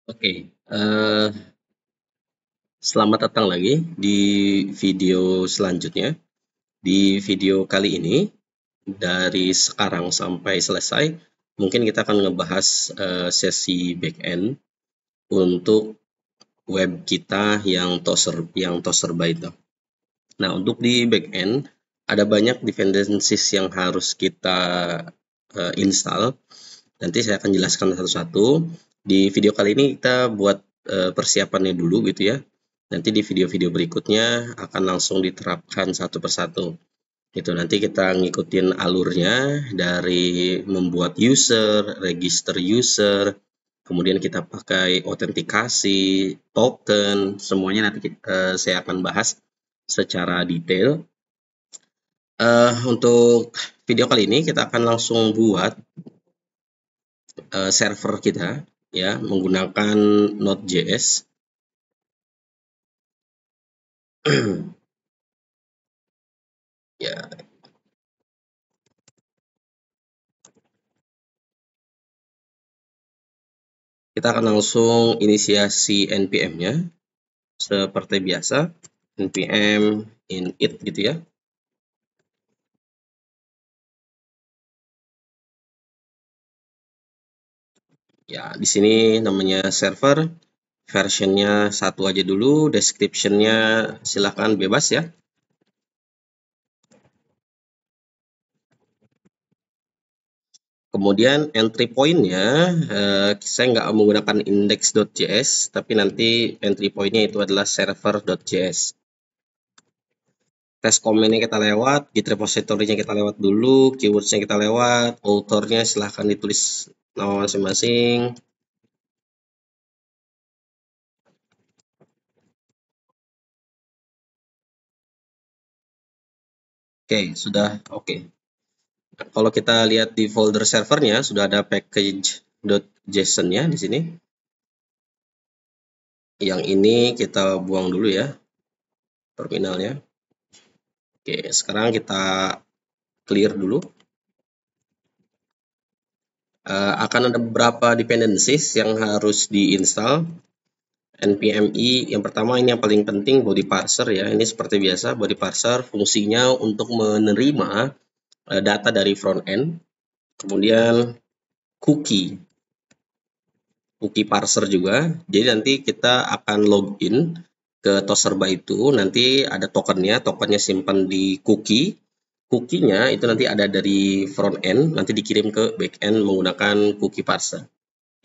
Oke, selamat datang lagi di video selanjutnya. Di video kali ini, dari sekarang sampai selesai, mungkin kita akan ngebahas sesi backend untuk web kita yang Toserba itu. Nah, untuk di backend ada banyak dependencies yang harus kita install. Nanti saya akan jelaskan satu-satu. Di video kali ini kita buat persiapannya dulu gitu ya. Nanti di video-video berikutnya akan langsung diterapkan satu persatu. Itu nanti kita ngikutin alurnya dari membuat user, register user, kemudian kita pakai autentikasi, token, semuanya nanti saya akan bahas secara detail. Untuk video kali ini kita akan langsung buat server kita ya menggunakan Node.js. Ya, kita akan langsung inisiasi npm-nya seperti biasa, npm init gitu ya. Ya, di sini namanya server, versionnya 1 aja dulu, description-nya silahkan bebas ya. Kemudian entry point-nya, saya nggak menggunakan index.js, tapi nanti entry point-nya itu adalah server.js. Test comment-nya kita lewat, git repository-nya kita lewat dulu, keywords-nya kita lewat, author-nya silahkan ditulis nama masing-masing. Oke, sudah oke. Nah, kalau kita lihat di folder servernya sudah ada package.json-nya di sini. Yang ini kita buang dulu ya terminalnya. Oke, sekarang kita clear dulu. Akan ada beberapa dependencies yang harus diinstal. npm-i yang pertama ini yang paling penting, body parser ya. Ini seperti biasa, body parser fungsinya untuk menerima data dari front end. Kemudian cookie parser juga. Jadi nanti kita akan login ke Toserba itu, nanti ada tokennya simpan di cookie-nya itu nanti ada dari front end, nanti dikirim ke back end menggunakan cookie parser.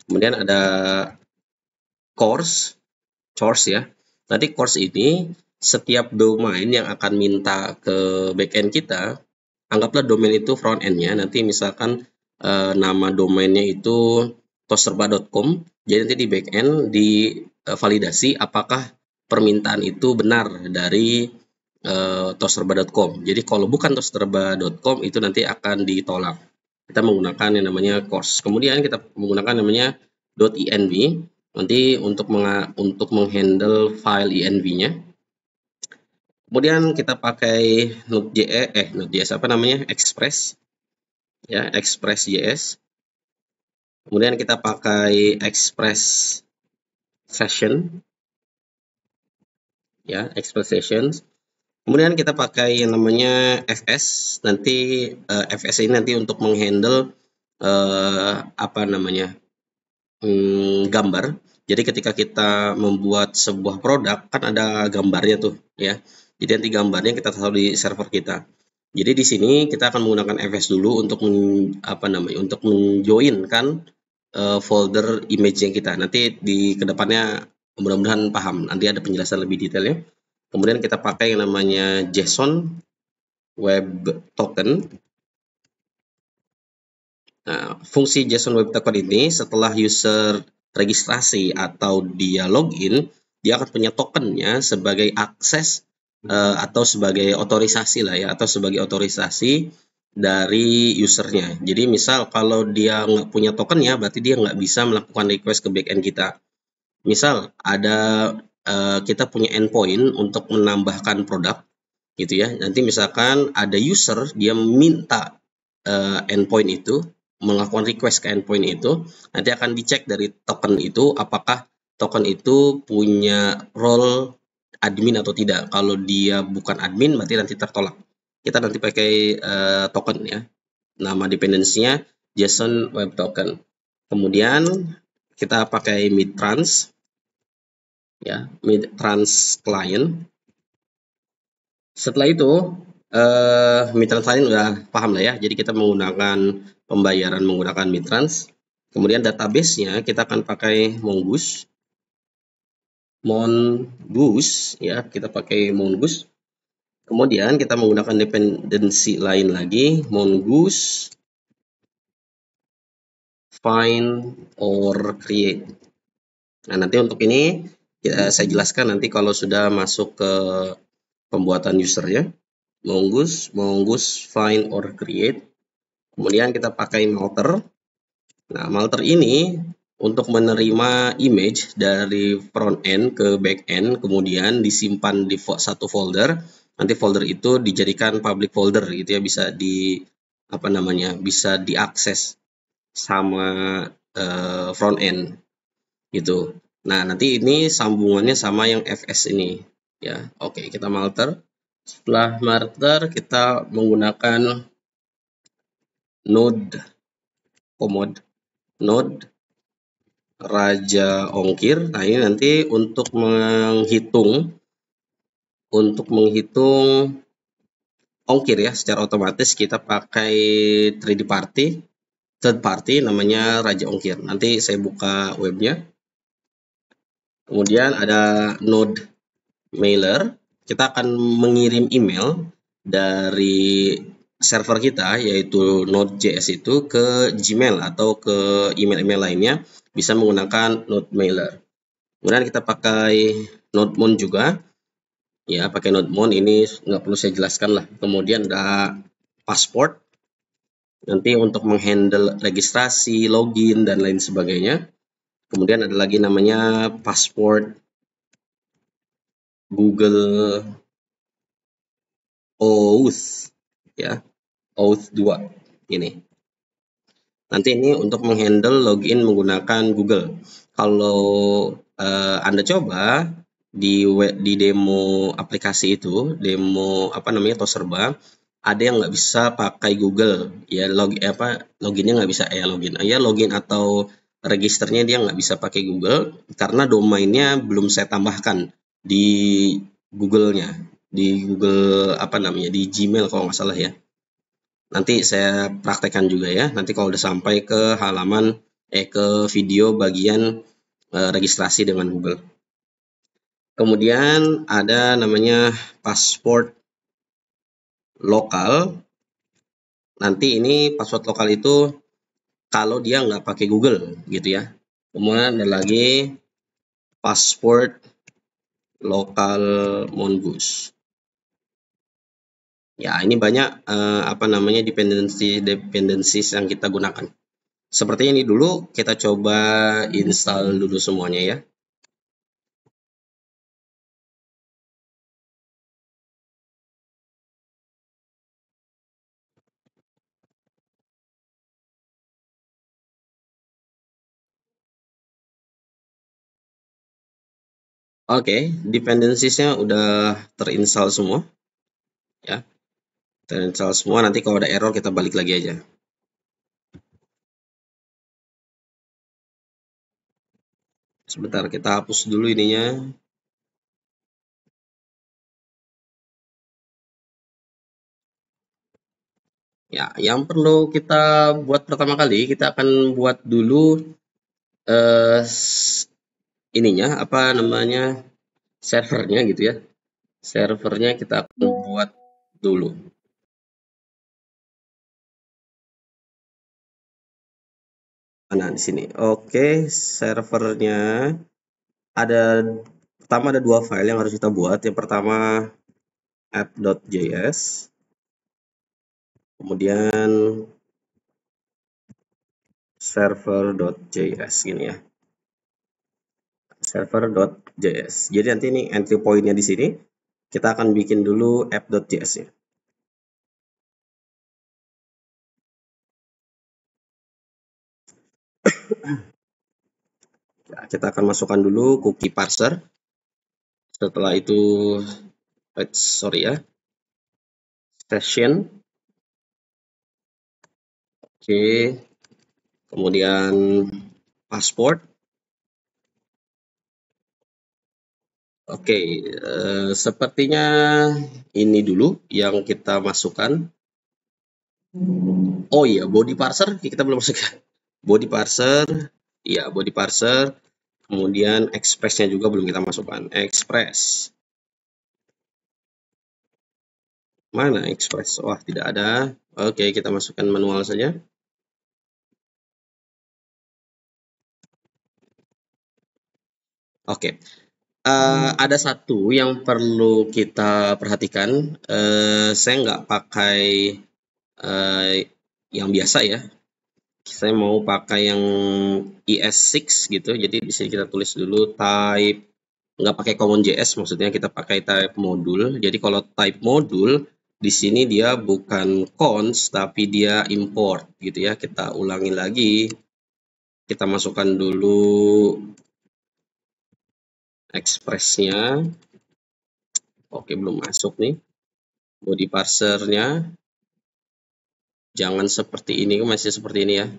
Kemudian ada course ya. Nanti course ini setiap domain yang akan minta ke backend kita, anggaplah domain itu front end-nya. Nanti misalkan nama domainnya itu toserba.com. Jadi nanti di backend divalidasi apakah permintaan itu benar dari toserba.com. Jadi kalau bukan toserba.com itu nanti akan ditolak. Kita menggunakan yang namanya course. Kemudian kita menggunakan namanya .env. Nanti untuk menghandle file env-nya. Kemudian kita pakai Node.js apa namanya? Express ya, Express.js. Kemudian kita pakai Express Session ya, Express Sessions. Kemudian kita pakai yang namanya fs. Nanti fs ini nanti untuk menghandle apa namanya? Gambar. Jadi ketika kita membuat sebuah produk kan ada gambarnya tuh ya. Jadi nanti gambarnya kita taruh di server kita. Jadi di sini kita akan menggunakan fs dulu untuk untuk menjoinkan folder image yang kita. Nanti di kedepannya mudah-mudahan paham. Nanti ada penjelasan lebih detailnya. Kemudian kita pakai yang namanya JSON Web Token. Nah, fungsi JSON Web Token ini setelah user registrasi atau dia login, dia akan punya tokennya sebagai akses atau sebagai otorisasi lah ya, atau sebagai otorisasi dari usernya. Jadi misal kalau dia nggak punya tokennya, berarti dia nggak bisa melakukan request ke backend kita. Misal ada kita punya endpoint untuk menambahkan produk gitu ya. Nanti misalkan ada user dia minta endpoint itu, melakukan request ke endpoint itu, nanti akan dicek dari token itu apakah token itu punya role admin atau tidak. Kalau dia bukan admin berarti nanti tertolak. Kita nanti pakai token ya. Nama dependensinya JSON Web Token. Kemudian kita pakai midtrans ya, midtrans client. Setelah itu midtrans client udah paham lah ya. Jadi kita menggunakan pembayaran menggunakan midtrans. Kemudian database-nya kita akan pakai Mongoose. Mongoose ya, kita pakai Mongoose. Kemudian kita menggunakan dependensi lain lagi, Mongoose find or create. Nah, nanti untuk ini saya jelaskan nanti kalau sudah masuk ke pembuatan usernya. Mongoose find or create. Kemudian kita pakai Malter. Nah, Malter ini untuk menerima image dari front end ke back end, kemudian disimpan di satu folder. Nanti folder itu dijadikan public folder gitu ya, bisa bisa diakses sama front end gitu. Nah, nanti ini sambungannya sama yang fs ini ya. Oke, kita Malter. Setelah Malter kita menggunakan node node Raja Ongkir. Nah, ini nanti untuk menghitung ongkir ya, secara otomatis kita pakai third party namanya Raja Ongkir. Nanti saya buka webnya. Kemudian ada node mailer. Kita akan mengirim email dari server kita yaitu Node.js itu ke Gmail atau ke email-email lainnya, bisa menggunakan node mailer. Kemudian kita pakai nodemon juga ya, pakai nodemon ini nggak perlu saya jelaskan lah. Kemudian ada passport nanti untuk menghandle registrasi, login dan lain sebagainya. Kemudian ada lagi namanya passport Google Oath ya, Oath 2 ini. Nanti ini untuk menghandle login menggunakan Google. Kalau Anda coba di demo aplikasi itu, demo Toserba, ada yang nggak bisa pakai Google ya, loginnya nggak bisa login atau registernya dia nggak bisa pakai Google karena domainnya belum saya tambahkan di Google-nya, di Google di Gmail kalau nggak salah ya. Nanti saya praktekkan juga ya. Nanti kalau udah sampai ke halaman ke video bagian registrasi dengan Google. Kemudian ada namanya password lokal. Nanti ini password lokal itu kalau dia nggak pakai Google gitu ya. Kemudian ada lagi password lokal Mongoose. Ya, ini banyak dependencies yang kita gunakan. Seperti ini dulu, kita coba install dulu semuanya ya. Oke, dependencies-nya udah terinstall semua ya. Terinstall semua, nanti kalau ada error kita balik lagi aja. Sebentar, kita hapus dulu ininya. Ya, yang perlu kita buat pertama kali, kita akan buat dulu servernya gitu ya. Servernya kita akan buat dulu. Nah, di sini. Oke, servernya pertama ada dua file yang harus kita buat. Yang pertama app.js. Kemudian server.js gini ya. Server.js. Jadi nanti ini entry point-nya di sini. Kita akan bikin dulu app.js ya. Ya, kita akan masukkan dulu cookie parser. Setelah itu, session. Oke, kemudian password. Oke, sepertinya ini dulu yang kita masukkan. Oh iya, body parser kita belum masukkan. Body parser, ya body parser. Kemudian express-nya juga belum kita masukkan. Express. Mana express? Wah, tidak ada. Oke, kita masukkan manual saja. Oke. Ada satu yang perlu kita perhatikan. Saya nggak pakai yang biasa ya. Saya mau pakai yang ES6 gitu. Jadi di sini kita tulis dulu type, nggak pakai CommonJS, maksudnya kita pakai type modul. Jadi kalau type modul di sini dia bukan cons tapi dia import gitu ya. Kita ulangi lagi. Kita masukkan dulu express-nya. Oke, belum masuk nih. Body parser-nya. Jangan seperti ini, masih seperti ini ya.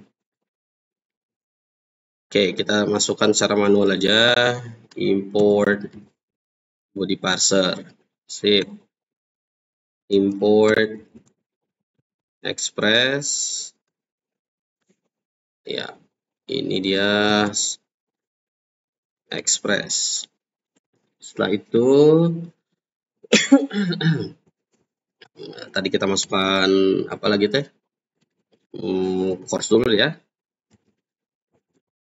Oke, kita masukkan secara manual aja. Import body parser. Sip. Import express. Ya, ini dia express. Setelah itu tadi kita masukkan apa lagi teh? Course dulu ya.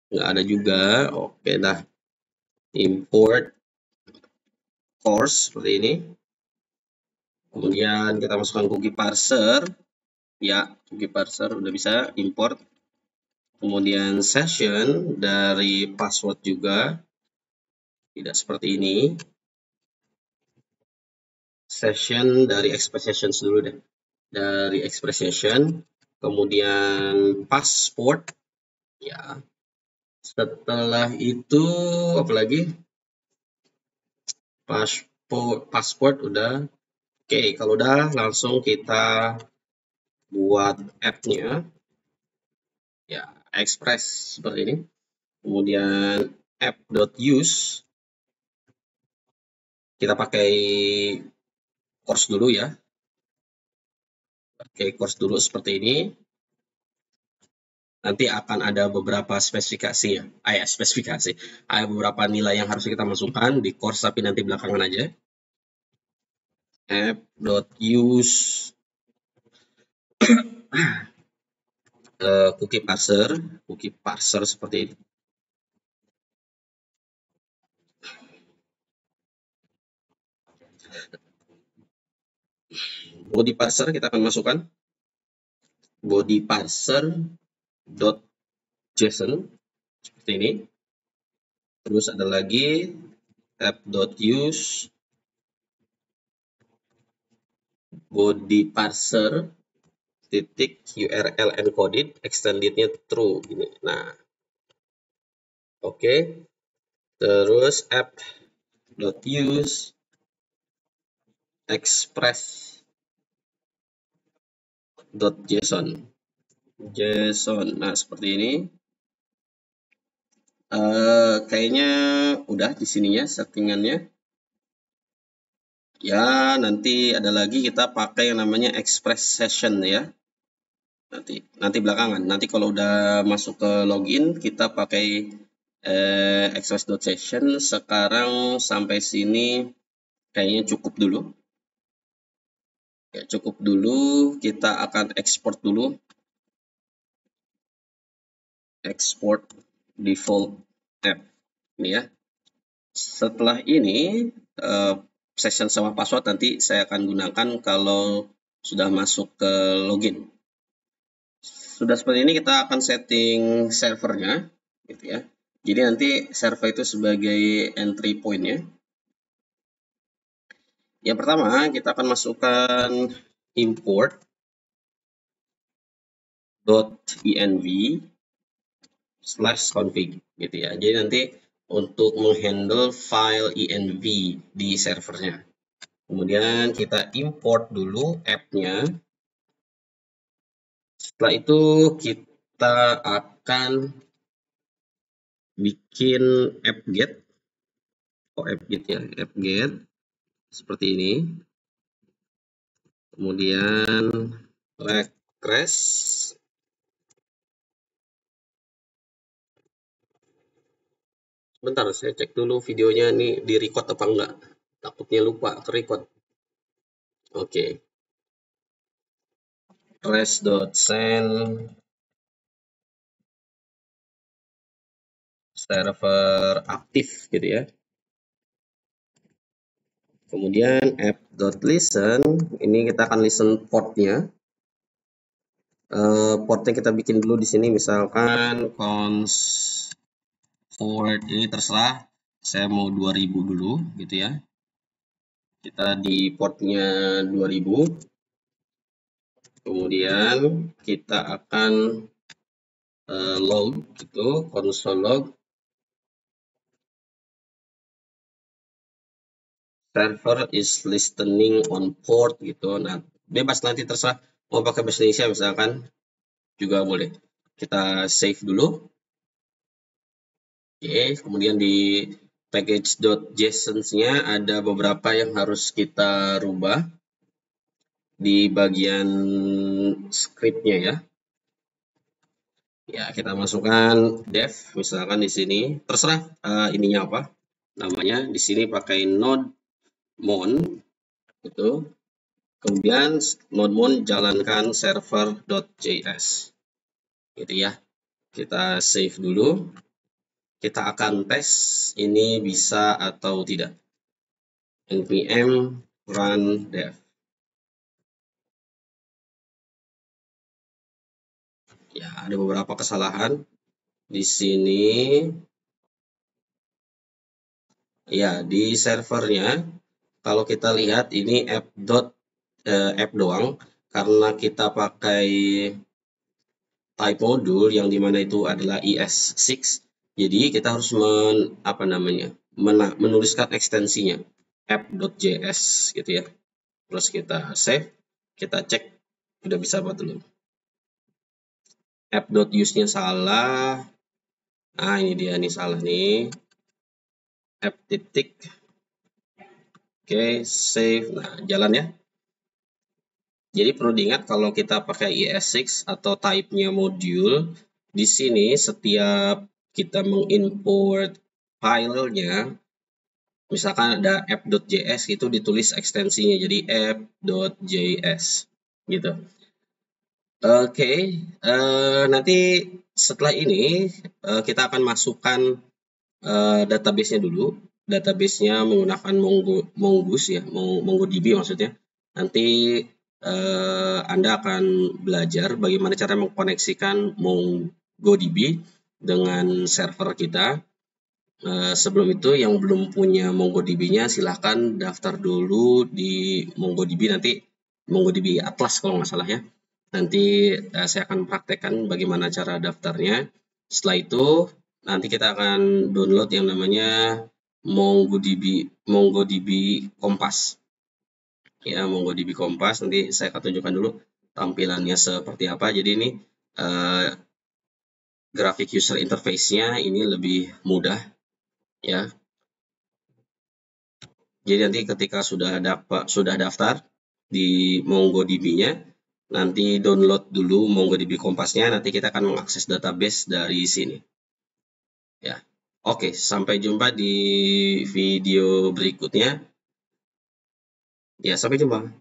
Nggak ada juga. Oke dah. Import course seperti ini. Kemudian kita masukkan cookie parser. Ya, cookie parser udah bisa import. Kemudian session dari password juga. Tidak seperti ini. Session dari express session dulu deh. Dari express session. Kemudian passport. Ya. Setelah itu apa lagi? Passport udah. Oke, kalau udah langsung kita buat app-nya. Ya, express seperti ini. Kemudian app.use. Kita pakai course dulu ya. Oke, course dulu seperti ini. Nanti akan ada beberapa spesifikasi ya. Spesifikasi. Ada beberapa nilai yang harus kita masukkan di course, tapi nanti belakangan aja. App.use cookie parser seperti ini. Body parser kita akan masukkan body parser .json seperti ini. Terus ada lagi app.use body parser titik URL encoded extendednya true ini. Nah, oke. Terus app.use express.json. Nah, seperti ini. Kayaknya udah di sininya settingannya. Ya, nanti ada lagi kita pakai yang namanya express session ya. Nanti belakangan. Nanti kalau udah masuk ke login kita pakai express.session. Sekarang sampai sini kayaknya cukup dulu. Ya, cukup dulu. Kita akan export dulu. Export default app. Ini ya. Setelah ini session sama password nanti saya akan gunakan kalau sudah masuk ke login. Sudah seperti ini kita akan setting servernya gitu ya. Jadi nanti server itu sebagai entry point-nya. Yang pertama kita akan masukkan import .env /config gitu ya. Jadi nanti untuk menghandle file env di servernya. Kemudian kita import dulu app-nya. Setelah itu kita akan bikin app-get. App-get ya, app-get seperti ini. Kemudian refresh. Bentar, saya cek dulu videonya nih di record apa enggak. Takutnya lupa ke record. Oke. Trash.send server aktif gitu ya. Kemudian app.listen, ini kita akan listen portnya. Portnya kita bikin dulu di sini, misalkan cons forward ini terserah, saya mau 2000 dulu gitu ya. Kita di portnya 2000. Kemudian kita akan log gitu, console log server is listening on port gitu. Nah, bebas nanti terserah mau pakai bahasa Indonesia misalkan juga boleh. Kita save dulu. Oke, kemudian di package.json-nya ada beberapa yang harus kita rubah di bagian script-nya ya. Ya, kita masukkan dev misalkan di sini. Terserah ininya apa namanya. Di sini pakai node-mon itu. Kemudian node-mon jalankan server.js. Gitu ya. Kita save dulu. Kita akan tes ini bisa atau tidak. npm run dev. Ya, ada beberapa kesalahan di sini. Ya, di servernya kalau kita lihat ini app doang karena kita pakai type module yang dimana itu adalah ES6. Jadi kita harus menuliskan ekstensinya app.js gitu ya. Terus kita save, kita cek udah bisa apa dulu. App.use-nya salah. Nah, ini dia nih salah nih. App titik. Oke, save. Nah, jalan ya. Jadi perlu diingat kalau kita pakai ES6 atau type-nya module, di sini setiap kita mengimport filenya, misalkan ada app.js itu ditulis ekstensinya jadi app.js gitu. Oke, nanti setelah ini kita akan masukkan database-nya dulu. Database-nya menggunakan Mongoose ya, MongoDB maksudnya. Nanti Anda akan belajar bagaimana cara mengkoneksikan MongoDB dengan server kita. Sebelum itu yang belum punya MongoDB-nya silahkan daftar dulu di MongoDB, nanti MongoDB Atlas kalau nggak salah ya. Nanti saya akan praktekkan bagaimana cara daftarnya. Setelah itu nanti kita akan download yang namanya MongoDB Kompas. Ya, MongoDB Kompas, nanti saya akan tunjukkan dulu tampilannya seperti apa. Jadi ini grafik user interface-nya ini lebih mudah ya. Jadi nanti ketika sudah daftar di MongoDB-nya, nanti download dulu MongoDB Kompasnya, nanti kita akan mengakses database dari sini. Ya. Oke, sampai jumpa di video berikutnya. Ya, sampai jumpa.